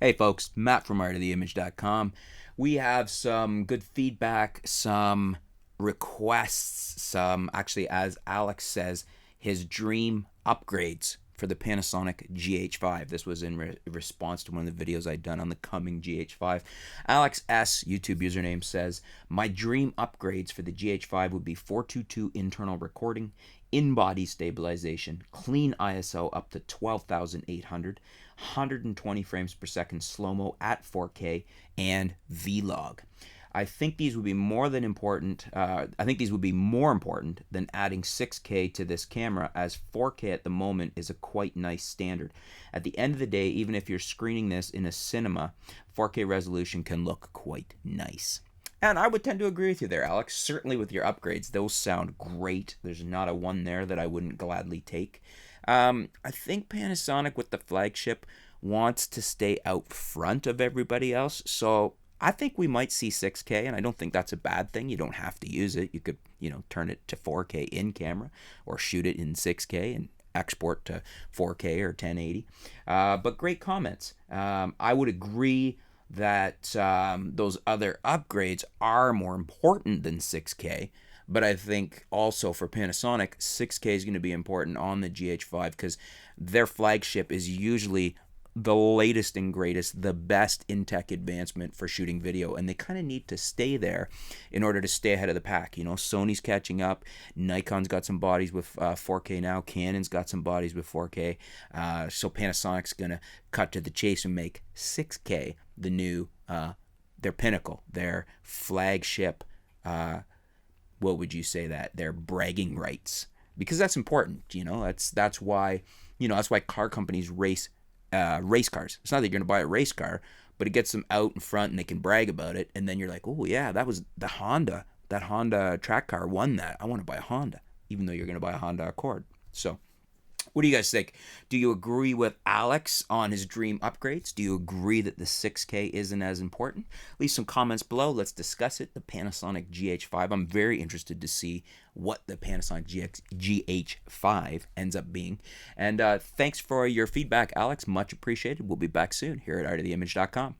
Hey folks, Matt from artoftheimage.com. We have some good feedback, some requests, some actually, as Alex says, his dream upgrades for the Panasonic GH5. This was in response to one of the videos I'd done on the coming GH5. Alex S, YouTube username, says, my dream upgrades for the GH5 would be 422 internal recording, in-body stabilization, clean ISO up to 12,800, 120 frames per second slow-mo at 4K, and vlog. I think these would be more than important. I think these would be more important than adding 6K to this camera, as 4K at the moment is a quite nice standard. At the end of the day, even if you're screening this in a cinema, 4K resolution can look quite nice. And I would tend to agree with you there, Alex. Certainly with your upgrades, those sound great. There's not a one there that I wouldn't gladly take. I think Panasonic with the flagship wants to stay out front of everybody else, so I think we might see 6K, and I don't think that's a bad thing. You don't have to use it. You could, turn it to 4K in camera or shoot it in 6K and export to 4K or 1080. But great comments. I would agree that those other upgrades are more important than 6K. But I think also for Panasonic, 6K is going to be important on the GH5 because their flagship is usually the latest and greatest, the best in tech advancement for shooting video, and they kind of need to stay there in order to stay ahead of the pack. Sony's catching up, Nikon's got some bodies with 4K now, Canon's got some bodies with 4K, so Panasonic's gonna cut to the chase and make 6K the new, their pinnacle, their flagship, what would you say that, their bragging rights, because that's important. That's why that's why car companies race cars. It's not that you're going to buy a race car, but it gets them out in front and they can brag about it. And then you're like, oh yeah, that was the Honda. That Honda track car won that. I want to buy a Honda, even though you're going to buy a Honda Accord. So what do you guys think? Do you agree with Alex on his dream upgrades? Do you agree that the 6K isn't as important? Leave some comments below. Let's discuss it. The Panasonic GH5. I'm very interested to see what the Panasonic GH5 ends up being. And thanks for your feedback, Alex. Much appreciated. We'll be back soon here at artoftheimage.com.